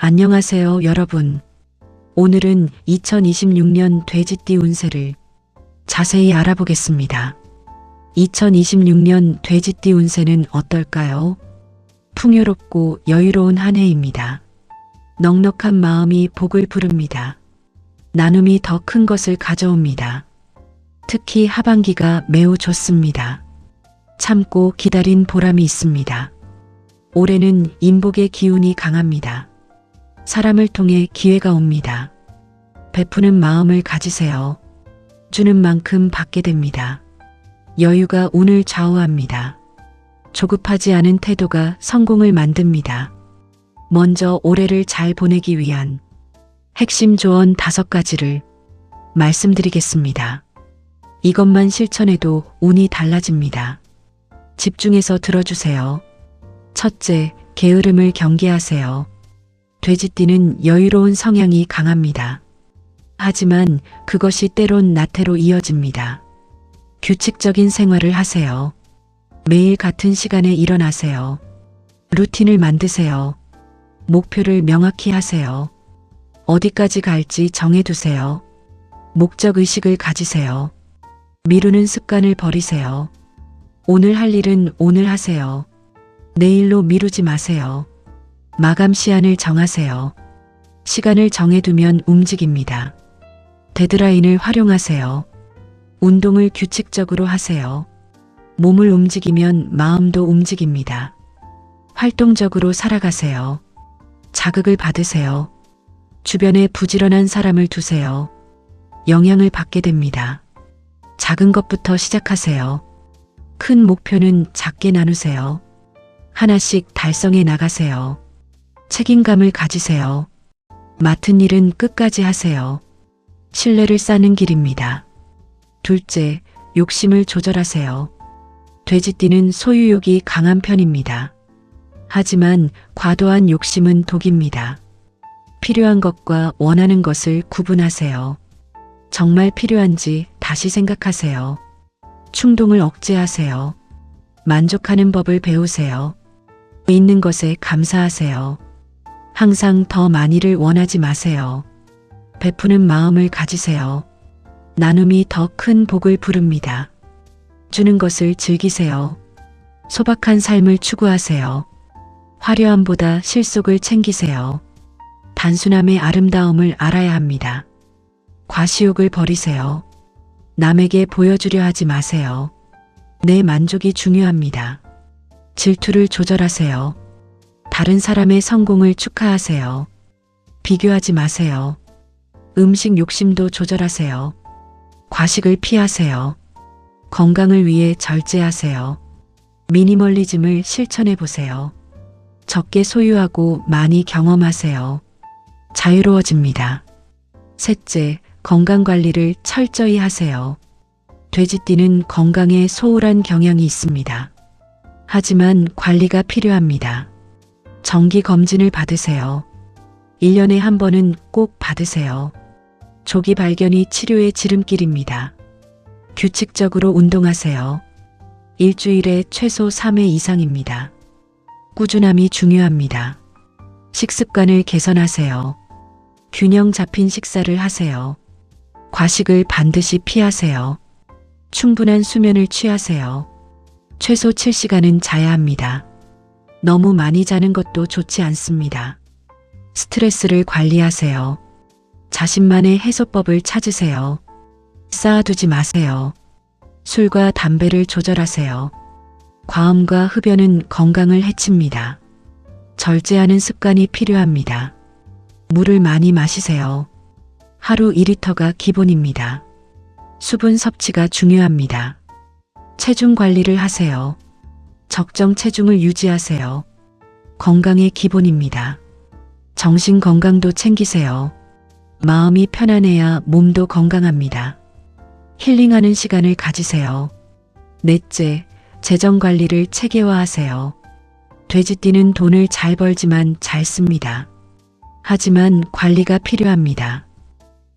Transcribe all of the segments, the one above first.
안녕하세요, 여러분. 오늘은 2026년 돼지띠 운세를 자세히 알아보겠습니다. 2026년 돼지띠 운세는 어떨까요? 풍요롭고 여유로운 한 해입니다. 넉넉한 마음이 복을 부릅니다. 나눔이 더 큰 것을 가져옵니다. 특히 하반기가 매우 좋습니다. 참고 기다린 보람이 있습니다. 올해는 인복의 기운이 강합니다. 사람을 통해 기회가 옵니다. 베푸는 마음을 가지세요. 주는 만큼 받게 됩니다. 여유가 운을 좌우합니다. 조급하지 않은 태도가 성공을 만듭니다. 먼저 올해를 잘 보내기 위한 핵심 조언 5가지를 말씀드리겠습니다. 이것만 실천해도 운이 달라집니다. 집중해서 들어주세요. 첫째, 게으름을 경계하세요. 돼지띠는 여유로운 성향이 강합니다. 하지만 그것이 때론 나태로 이어집니다. 규칙적인 생활을 하세요. 매일 같은 시간에 일어나세요. 루틴을 만드세요. 목표를 명확히 하세요. 어디까지 갈지 정해두세요. 목적 의식을 가지세요. 미루는 습관을 버리세요. 오늘 할 일은 오늘 하세요. 내일로 미루지 마세요. 마감 시한을 정하세요. 시간을 정해두면 움직입니다. 데드라인을 활용하세요. 운동을 규칙적으로 하세요. 몸을 움직이면 마음도 움직입니다. 활동적으로 살아가세요. 자극을 받으세요. 주변에 부지런한 사람을 두세요. 영향을 받게 됩니다. 작은 것부터 시작하세요. 큰 목표는 작게 나누세요. 하나씩 달성해 나가세요. 책임감을 가지세요. 맡은 일은 끝까지 하세요. 신뢰를 쌓는 길입니다. 둘째, 욕심을 조절하세요. 돼지띠는 소유욕이 강한 편입니다. 하지만 과도한 욕심은 독입니다. 필요한 것과 원하는 것을 구분하세요. 정말 필요한지 다시 생각하세요. 충동을 억제하세요. 만족하는 법을 배우세요. 있는 것에 감사하세요. 항상 더 많이를 원하지 마세요. 베푸는 마음을 가지세요. 나눔이 더 큰 복을 부릅니다. 주는 것을 즐기세요. 소박한 삶을 추구하세요. 화려함보다 실속을 챙기세요. 단순함의 아름다움을 알아야 합니다. 과시욕을 버리세요. 남에게 보여주려 하지 마세요. 내 만족이 중요합니다. 질투를 조절하세요. 다른 사람의 성공을 축하하세요. 비교하지 마세요. 음식 욕심도 조절하세요. 과식을 피하세요. 건강을 위해 절제하세요. 미니멀리즘을 실천해 보세요. 적게 소유하고 많이 경험하세요. 자유로워집니다. 셋째, 건강관리를 철저히 하세요. 돼지띠는 건강에 소홀한 경향이 있습니다. 하지만 관리가 필요합니다. 정기검진을 받으세요. 1년에 한 번은 꼭 받으세요. 조기 발견이 치료의 지름길입니다. 규칙적으로 운동하세요. 일주일에 최소 3회 이상입니다. 꾸준함이 중요합니다. 식습관을 개선하세요. 균형 잡힌 식사를 하세요. 과식을 반드시 피하세요. 충분한 수면을 취하세요. 최소 7시간은 자야 합니다. 너무 많이 자는 것도 좋지 않습니다. 스트레스를 관리하세요. 자신만의 해소법을 찾으세요. 쌓아두지 마세요. 술과 담배를 조절하세요. 과음과 흡연은 건강을 해칩니다. 절제하는 습관이 필요합니다. 물을 많이 마시세요. 하루 2리터가 기본입니다. 수분 섭취가 중요합니다. 체중 관리를 하세요. 적정 체중을 유지하세요. 건강의 기본입니다. 정신 건강도 챙기세요. 마음이 편안해야 몸도 건강합니다. 힐링하는 시간을 가지세요. 넷째, 재정 관리를 체계화하세요. 돼지띠는 돈을 잘 벌지만 잘 씁니다. 하지만 관리가 필요합니다.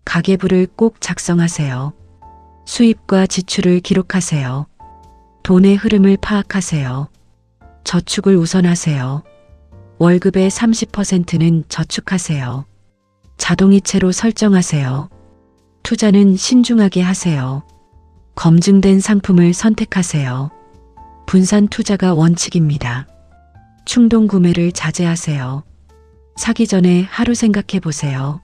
가계부를 꼭 작성하세요. 수입과 지출을 기록하세요. 돈의 흐름을 파악하세요. 저축을 우선하세요. 월급의 30%는 저축하세요. 자동이체로 설정하세요. 투자는 신중하게 하세요. 검증된 상품을 선택하세요. 분산 투자가 원칙입니다. 충동 구매를 자제하세요. 사기 전에 하루 생각해 보세요.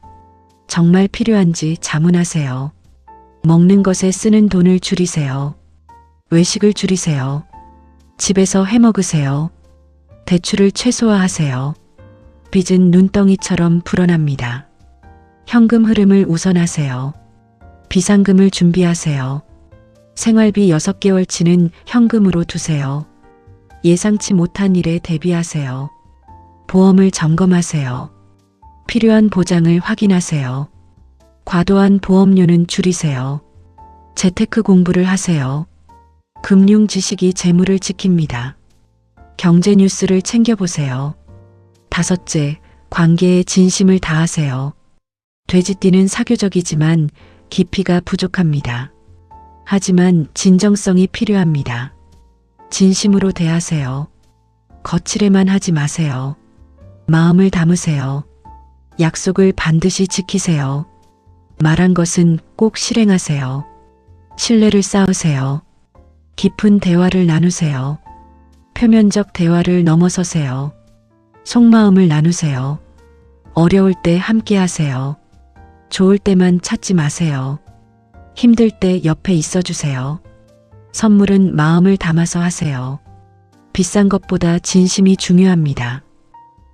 정말 필요한지 자문하세요. 먹는 것에 쓰는 돈을 줄이세요. 외식을 줄이세요. 집에서 해 먹으세요. 대출을 최소화하세요. 빚은 눈덩이처럼 불어납니다. 현금 흐름을 우선하세요. 비상금을 준비하세요. 생활비 6개월치는 현금으로 두세요. 예상치 못한 일에 대비하세요. 보험을 점검하세요. 필요한 보장을 확인하세요. 과도한 보험료는 줄이세요. 재테크 공부를 하세요. 금융 지식이 재물을 지킵니다. 경제 뉴스를 챙겨보세요. 5째, 관계에 진심을 다하세요. 돼지띠는 사교적이지만 깊이가 부족합니다. 하지만 진정성이 필요합니다. 진심으로 대하세요. 거칠에만 하지 마세요. 마음을 담으세요. 약속을 반드시 지키세요. 말한 것은 꼭 실행하세요. 신뢰를 쌓으세요. 깊은 대화를 나누세요. 표면적 대화를 넘어서세요. 속마음을 나누세요. 어려울 때 함께 하세요. 좋을 때만 찾지 마세요. 힘들 때 옆에 있어 주세요. 선물은 마음을 담아서 하세요. 비싼 것보다 진심이 중요합니다.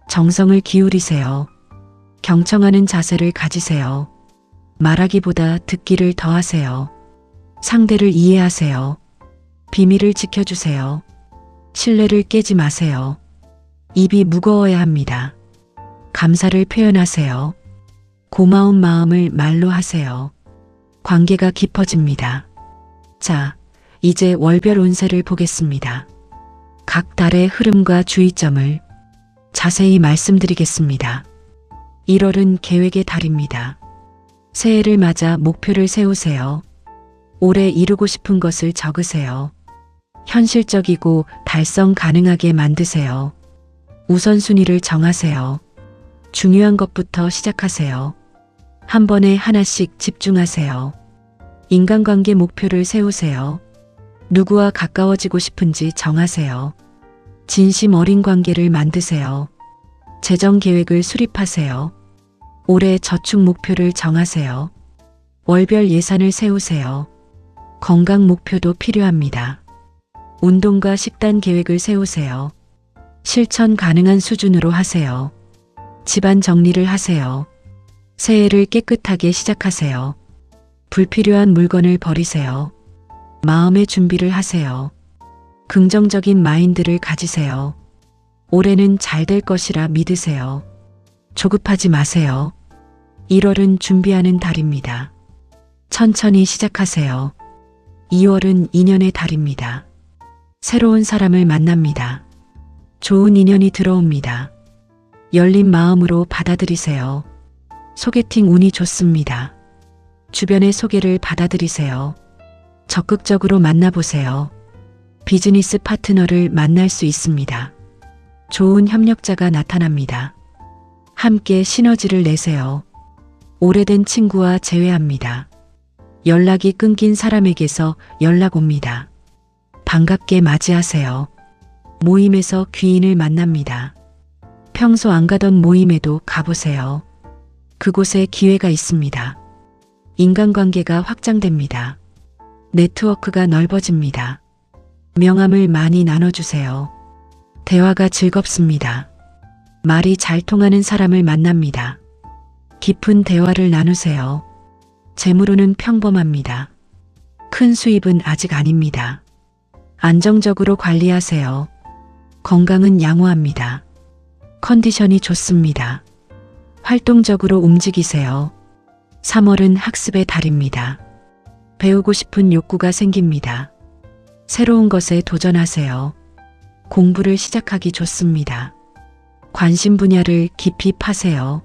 정성을 기울이세요. 경청하는 자세를 가지세요. 말하기보다 듣기를 더하세요. 상대를 이해하세요. 비밀을 지켜주세요. 신뢰를 깨지 마세요. 입이 무거워야 합니다. 감사를 표현하세요. 고마운 마음을 말로 하세요. 관계가 깊어집니다. 자, 이제 월별 운세를 보겠습니다. 각 달의 흐름과 주의점을 자세히 말씀드리겠습니다. 1월은 계획의 달입니다. 새해를 맞아 목표를 세우세요. 올해 이루고 싶은 것을 적으세요. 현실적이고 달성 가능하게 만드세요. 우선순위를 정하세요. 중요한 것부터 시작하세요. 한 번에 하나씩 집중하세요. 인간관계 목표를 세우세요. 누구와 가까워지고 싶은지 정하세요. 진심 어린 관계를 만드세요. 재정 계획을 수립하세요. 올해 저축 목표를 정하세요. 월별 예산을 세우세요. 건강 목표도 필요합니다. 운동과 식단 계획을 세우세요. 실천 가능한 수준으로 하세요. 집안 정리를 하세요. 새해를 깨끗하게 시작하세요. 불필요한 물건을 버리세요. 마음의 준비를 하세요. 긍정적인 마인드를 가지세요. 올해는 잘 될 것이라 믿으세요. 조급하지 마세요. 1월은 준비하는 달입니다. 천천히 시작하세요. 2월은 인연의 달입니다. 새로운 사람을 만납니다. 좋은 인연이 들어옵니다. 열린 마음으로 받아들이세요. 소개팅 운이 좋습니다. 주변의 소개를 받아들이세요. 적극적으로 만나보세요. 비즈니스 파트너를 만날 수 있습니다. 좋은 협력자가 나타납니다. 함께 시너지를 내세요. 오래된 친구와 재회합니다. 연락이 끊긴 사람에게서 연락 옵니다. 반갑게 맞이하세요. 모임에서 귀인을 만납니다. 평소 안 가던 모임에도 가보세요. 그곳에 기회가 있습니다. 인간관계가 확장됩니다. 네트워크가 넓어집니다. 명함을 많이 나눠주세요. 대화가 즐겁습니다. 말이 잘 통하는 사람을 만납니다. 깊은 대화를 나누세요. 재물운은 평범합니다. 큰 수입은 아직 아닙니다. 안정적으로 관리하세요. 건강은 양호합니다. 컨디션이 좋습니다. 활동적으로 움직이세요. 3월은 학습의 달입니다. 배우고 싶은 욕구가 생깁니다. 새로운 것에 도전하세요. 공부를 시작하기 좋습니다. 관심 분야를 깊이 파세요.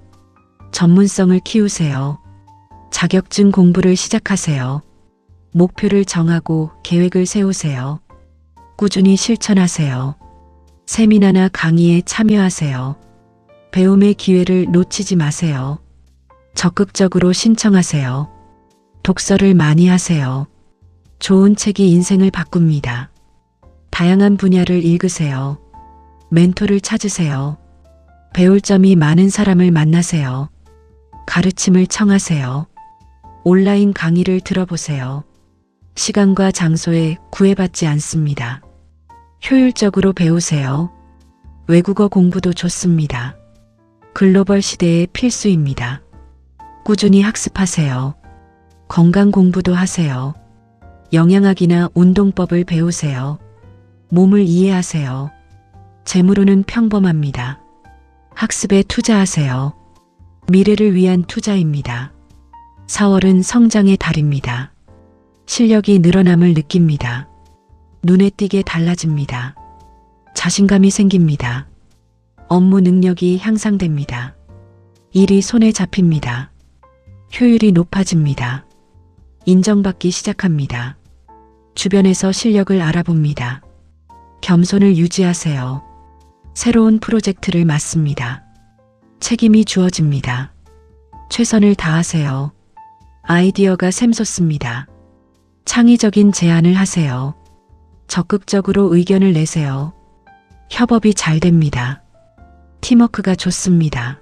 전문성을 키우세요. 자격증 공부를 시작하세요. 목표를 정하고 계획을 세우세요. 꾸준히 실천하세요. 세미나나 강의에 참여하세요. 배움의 기회를 놓치지 마세요. 적극적으로 신청하세요. 독서를 많이 하세요. 좋은 책이 인생을 바꿉니다. 다양한 분야를 읽으세요. 멘토를 찾으세요. 배울 점이 많은 사람을 만나세요. 가르침을 청하세요. 온라인 강의를 들어보세요. 시간과 장소에 구애받지 않습니다. 효율적으로 배우세요. 외국어 공부도 좋습니다. 글로벌 시대의 필수입니다. 꾸준히 학습하세요. 건강 공부도 하세요. 영양학이나 운동법을 배우세요. 몸을 이해하세요. 재물운은 평범합니다. 학습에 투자하세요. 미래를 위한 투자입니다. 4월은 성장의 달입니다. 실력이 늘어남을 느낍니다. 눈에 띄게 달라집니다. 자신감이 생깁니다. 업무 능력이 향상됩니다. 일이 손에 잡힙니다. 효율이 높아집니다. 인정받기 시작합니다. 주변에서 실력을 알아봅니다. 겸손을 유지하세요. 새로운 프로젝트를 맡습니다. 책임이 주어집니다. 최선을 다하세요. 아이디어가 샘솟습니다. 창의적인 제안을 하세요. 적극적으로 의견을 내세요. 협업이 잘 됩니다. 팀워크가 좋습니다.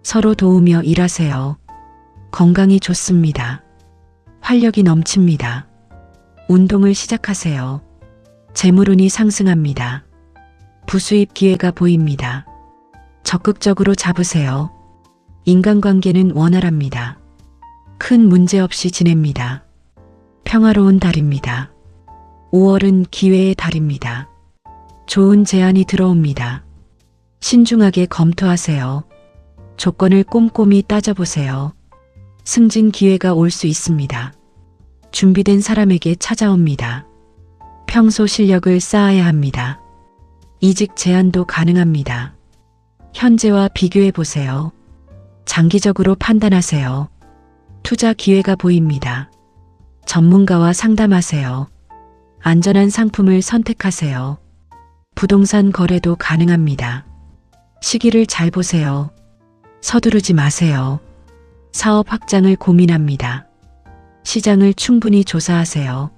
서로 도우며 일하세요. 건강이 좋습니다. 활력이 넘칩니다. 운동을 시작하세요. 재물운이 상승합니다. 부수입 기회가 보입니다. 적극적으로 잡으세요. 인간관계는 원활합니다. 큰 문제 없이 지냅니다. 평화로운 달입니다. 5월은 기회의 달입니다. 좋은 제안이 들어옵니다. 신중하게 검토하세요. 조건을 꼼꼼히 따져보세요. 승진 기회가 올 수 있습니다. 준비된 사람에게 찾아옵니다. 평소 실력을 쌓아야 합니다. 이직 제안도 가능합니다. 현재와 비교해 보세요. 장기적으로 판단하세요. 투자 기회가 보입니다. 전문가와 상담하세요. 안전한 상품을 선택하세요. 부동산 거래도 가능합니다. 시기를 잘 보세요. 서두르지 마세요. 사업 확장을 고민합니다. 시장을 충분히 조사하세요.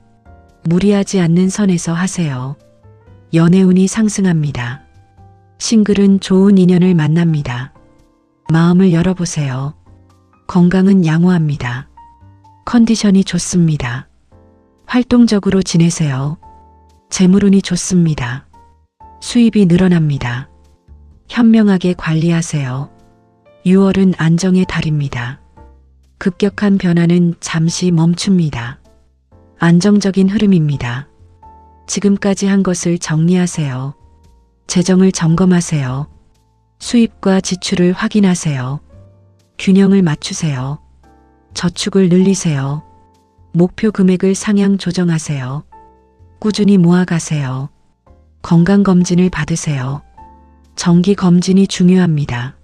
무리하지 않는 선에서 하세요. 연애운이 상승합니다. 싱글은 좋은 인연을 만납니다. 마음을 열어보세요. 건강은 양호합니다. 컨디션이 좋습니다. 활동적으로 지내세요. 재물운이 좋습니다. 수입이 늘어납니다. 현명하게 관리하세요. 6월은 안정의 달입니다. 급격한 변화는 잠시 멈춥니다. 안정적인 흐름입니다. 지금까지 한 것을 정리하세요. 재정을 점검하세요. 수입과 지출을 확인하세요. 균형을 맞추세요. 저축을 늘리세요. 목표 금액을 상향 조정하세요. 꾸준히 모아가세요. 건강검진을 받으세요. 정기검진이 중요합니다.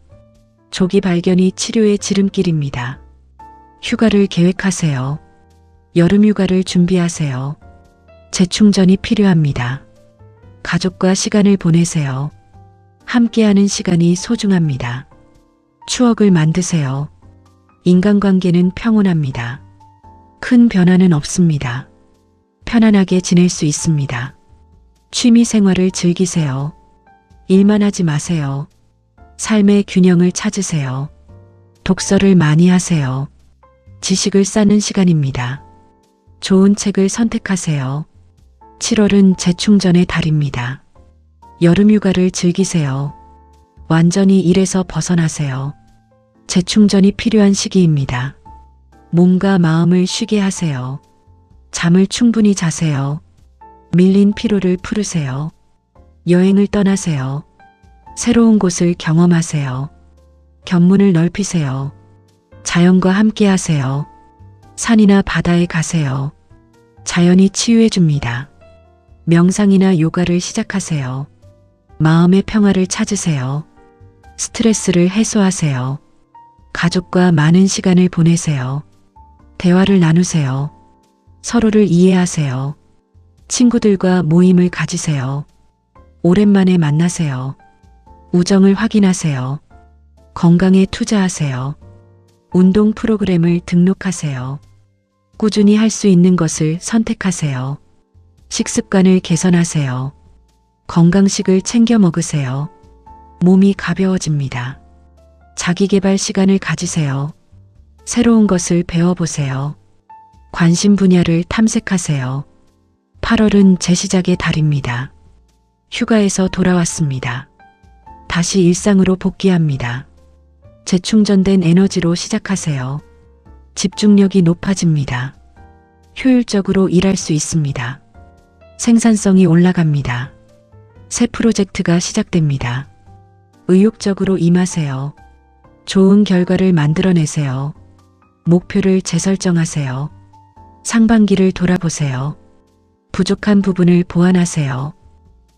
조기 발견이 치료의 지름길입니다. 휴가를 계획하세요. 여름휴가를 준비하세요. 재충전이 필요합니다. 가족과 시간을 보내세요. 함께하는 시간이 소중합니다. 추억을 만드세요. 인간관계는 평온합니다. 큰 변화는 없습니다. 편안하게 지낼 수 있습니다. 취미 생활을 즐기세요. 일만 하지 마세요. 삶의 균형을 찾으세요. 독서를 많이 하세요. 지식을 쌓는 시간입니다. 좋은 책을 선택하세요. 7월은 재충전의 달입니다. 여름휴가를 즐기세요. 완전히 일에서 벗어나세요. 재충전이 필요한 시기입니다. 몸과 마음을 쉬게 하세요. 잠을 충분히 자세요. 밀린 피로를 풀으세요. 여행을 떠나세요. 새로운 곳을 경험하세요. 견문을 넓히세요. 자연과 함께 하세요. 산이나 바다에 가세요. 자연이 치유해 줍니다. 명상이나 요가를 시작하세요. 마음의 평화를 찾으세요. 스트레스를 해소하세요. 가족과 많은 시간을 보내세요. 대화를 나누세요. 서로를 이해하세요. 친구들과 모임을 가지세요. 오랜만에 만나세요. 우정을 확인하세요. 건강에 투자하세요. 운동 프로그램을 등록하세요. 꾸준히 할 수 있는 것을 선택하세요. 식습관을 개선하세요. 건강식을 챙겨 먹으세요. 몸이 가벼워집니다. 자기계발 시간을 가지세요. 새로운 것을 배워보세요. 관심 분야를 탐색하세요. 8월은 재시작의 달입니다. 휴가에서 돌아왔습니다. 다시 일상으로 복귀합니다. 재충전된 에너지로 시작하세요. 집중력이 높아집니다. 효율적으로 일할 수 있습니다. 생산성이 올라갑니다. 새 프로젝트가 시작됩니다. 의욕적으로 임하세요. 좋은 결과를 만들어내세요. 목표를 재설정하세요. 상반기를 돌아보세요. 부족한 부분을 보완하세요.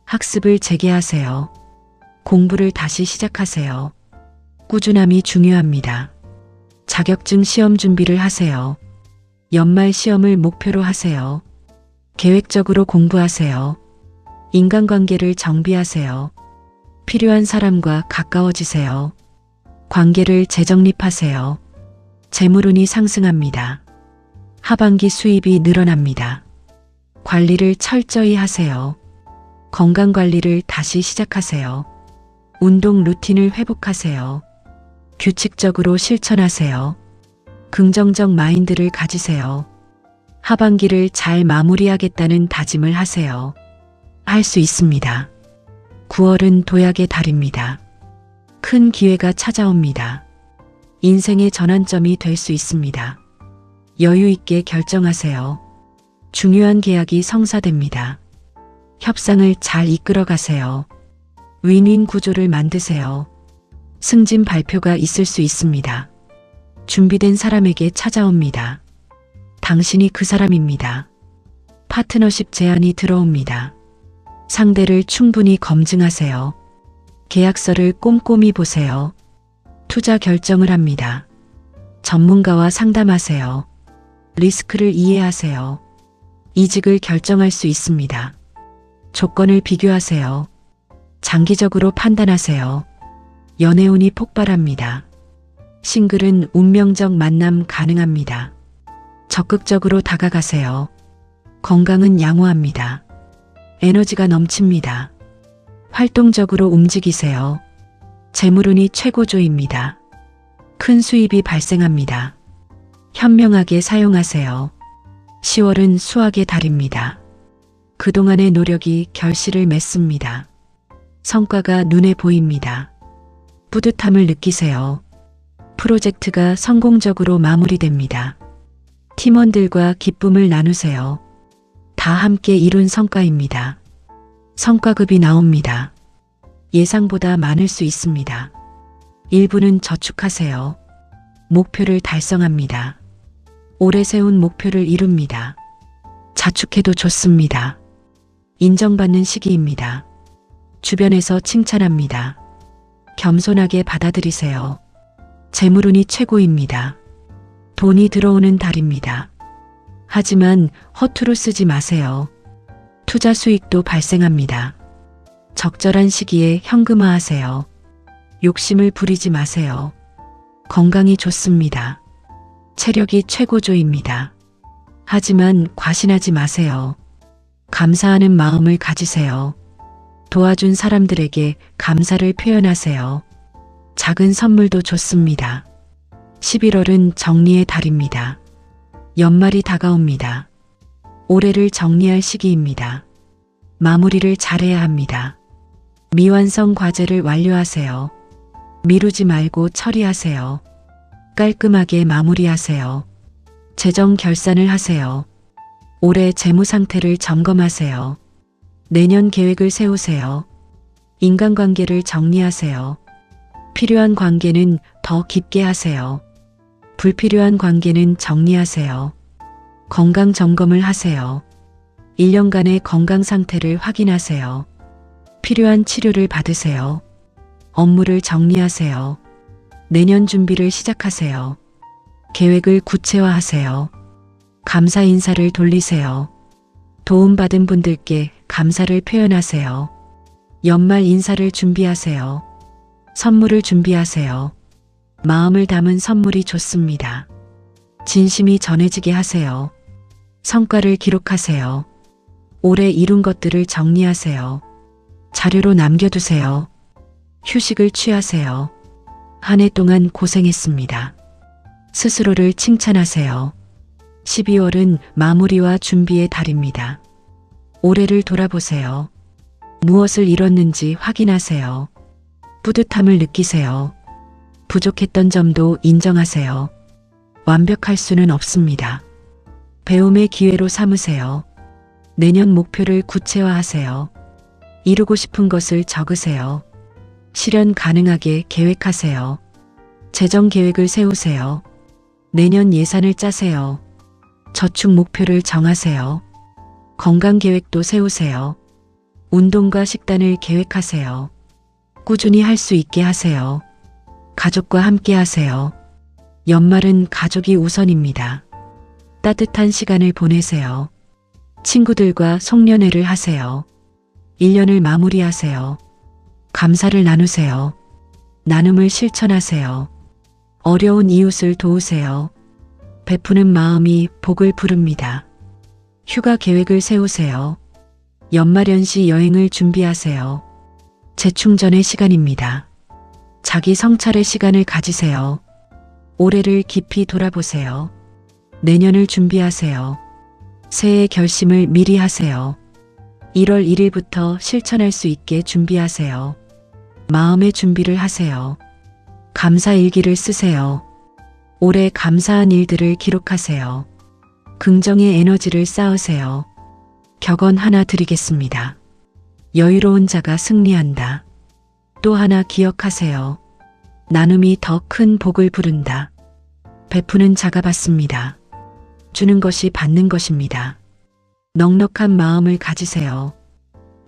학습을 재개하세요. 공부를 다시 시작하세요. 꾸준함이 중요합니다. 자격증 시험 준비를 하세요. 연말 시험을 목표로 하세요. 계획적으로 공부하세요. 인간관계를 정비하세요. 필요한 사람과 가까워지세요. 관계를 재정립하세요. 재물운이 상승합니다. 하반기 수입이 늘어납니다. 관리를 철저히 하세요. 건강관리를 다시 시작하세요. 운동 루틴을 회복하세요. 규칙적으로 실천하세요. 긍정적 마인드를 가지세요. 하반기를 잘 마무리하겠다는 다짐을 하세요. 할 수 있습니다. 9월은 도약의 달입니다. 큰 기회가 찾아옵니다. 인생의 전환점이 될 수 있습니다. 여유 있게 결정하세요. 중요한 계약이 성사됩니다. 협상을 잘 이끌어 가세요. 윈윈 구조를 만드세요. 승진 발표가 있을 수 있습니다. 준비된 사람에게 찾아옵니다. 당신이 그 사람입니다. 파트너십 제안이 들어옵니다. 상대를 충분히 검증하세요. 계약서를 꼼꼼히 보세요. 투자 결정을 합니다. 전문가와 상담하세요. 리스크를 이해하세요. 이직을 결정할 수 있습니다. 조건을 비교하세요. 장기적으로 판단하세요. 연애운이 폭발합니다. 싱글은 운명적 만남 가능합니다. 적극적으로 다가가세요. 건강은 양호합니다. 에너지가 넘칩니다. 활동적으로 움직이세요. 재물운이 최고조입니다. 큰 수입이 발생합니다. 현명하게 사용하세요. 10월은 수학의 달입니다. 그동안의 노력이 결실을 맺습니다. 성과가 눈에 보입니다. 뿌듯함을 느끼세요. 프로젝트가 성공적으로 마무리됩니다. 팀원들과 기쁨을 나누세요. 다 함께 이룬 성과입니다. 성과급이 나옵니다. 예상보다 많을 수 있습니다. 일부는 저축하세요. 목표를 달성합니다. 오래 세운 목표를 이룹니다. 자축해도 좋습니다. 인정받는 시기입니다. 주변에서 칭찬합니다. 겸손하게 받아들이세요. 재물운이 최고입니다. 돈이 들어오는 달입니다. 하지만 허투루 쓰지 마세요. 투자 수익도 발생합니다. 적절한 시기에 현금화하세요. 욕심을 부리지 마세요. 건강이 좋습니다. 체력이 최고조입니다. 하지만 과신하지 마세요. 감사하는 마음을 가지세요. 도와준 사람들에게 감사를 표현하세요. 작은 선물도 좋습니다. 11월은 정리의 달입니다. 연말이 다가옵니다. 올해를 정리할 시기입니다. 마무리를 잘해야 합니다. 미완성 과제를 완료하세요. 미루지 말고 처리하세요. 깔끔하게 마무리하세요. 재정 결산을 하세요. 올해 재무 상태를 점검하세요. 내년 계획을 세우세요. 인간관계를 정리하세요. 필요한 관계는 더 깊게 하세요. 불필요한 관계는 정리하세요. 건강 점검을 하세요. 1년간의 건강 상태를 확인하세요. 필요한 치료를 받으세요. 업무를 정리하세요. 내년 준비를 시작하세요. 계획을 구체화하세요. 감사 인사를 돌리세요. 도움받은 분들께 감사를 표현하세요. 연말 인사를 준비하세요. 선물을 준비하세요. 마음을 담은 선물이 좋습니다. 진심이 전해지게 하세요. 성과를 기록하세요. 올해 이룬 것들을 정리하세요. 자료로 남겨두세요. 휴식을 취하세요. 한 해 동안 고생했습니다. 스스로를 칭찬하세요. 12월은 마무리와 준비의 달입니다. 올해를 돌아보세요. 무엇을 이뤘는지 확인하세요. 뿌듯함을 느끼세요. 부족했던 점도 인정하세요. 완벽할 수는 없습니다. 배움의 기회로 삼으세요. 내년 목표를 구체화하세요. 이루고 싶은 것을 적으세요. 실현 가능하게 계획하세요. 재정 계획을 세우세요. 내년 예산을 짜세요. 저축 목표를 정하세요. 건강 계획도 세우세요. 운동과 식단을 계획하세요. 꾸준히 할 수 있게 하세요. 가족과 함께 하세요. 연말은 가족이 우선입니다. 따뜻한 시간을 보내세요. 친구들과 송년회를 하세요. 1년을 마무리하세요. 감사를 나누세요. 나눔을 실천하세요. 어려운 이웃을 도우세요. 베푸는 마음이 복을 부릅니다. 휴가 계획을 세우세요. 연말연시 여행을 준비하세요. 재충전의 시간입니다. 자기 성찰의 시간을 가지세요. 올해를 깊이 돌아보세요. 내년을 준비하세요. 새해 결심을 미리 하세요. 1월 1일부터 실천할 수 있게 준비하세요. 마음의 준비를 하세요. 감사 일기를 쓰세요. 올해 감사한 일들을 기록하세요. 긍정의 에너지를 쌓으세요. 격언 하나 드리겠습니다. 여유로운 자가 승리한다. 또 하나 기억하세요. 나눔이 더 큰 복을 부른다. 베푸는 자가 받습니다. 주는 것이 받는 것입니다. 넉넉한 마음을 가지세요.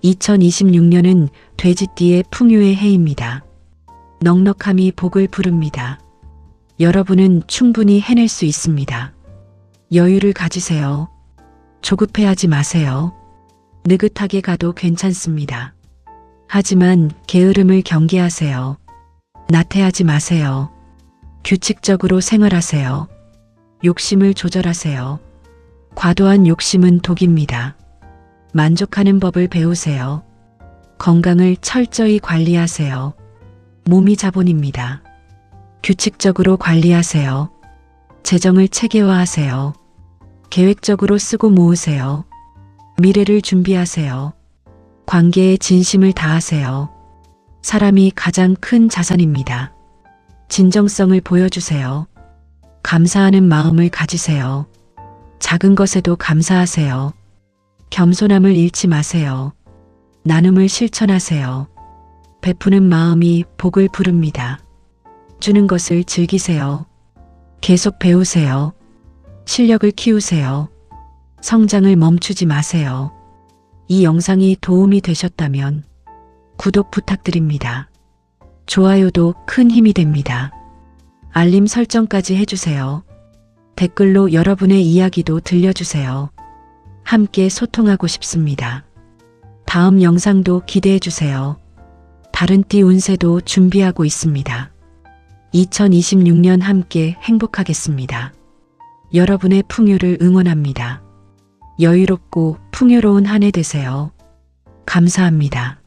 2026년은 돼지띠의 풍요의 해입니다. 넉넉함이 복을 부릅니다. 여러분은 충분히 해낼 수 있습니다. 여유를 가지세요. 조급해하지 마세요. 느긋하게 가도 괜찮습니다. 하지만 게으름을 경계하세요. 나태하지 마세요. 규칙적으로 생활하세요. 욕심을 조절하세요. 과도한 욕심은 독입니다. 만족하는 법을 배우세요. 건강을 철저히 관리하세요. 몸이 자본입니다. 규칙적으로 관리하세요. 재정을 체계화하세요. 계획적으로 쓰고 모으세요. 미래를 준비하세요. 관계에 진심을 다하세요. 사람이 가장 큰 자산입니다. 진정성을 보여주세요. 감사하는 마음을 가지세요. 작은 것에도 감사하세요. 겸손함을 잃지 마세요. 나눔을 실천하세요. 베푸는 마음이 복을 부릅니다. 주는 것을 즐기세요. 계속 배우세요. 실력을 키우세요. 성장을 멈추지 마세요. 이 영상이 도움이 되셨다면 구독 부탁드립니다. 좋아요도 큰 힘이 됩니다. 알림 설정까지 해주세요. 댓글로 여러분의 이야기도 들려주세요. 함께 소통하고 싶습니다. 다음 영상도 기대해주세요. 다른 띠 운세도 준비하고 있습니다. 2026년 함께 행복하겠습니다. 여러분의 풍요를 응원합니다. 여유롭고 풍요로운 한 해 되세요. 감사합니다.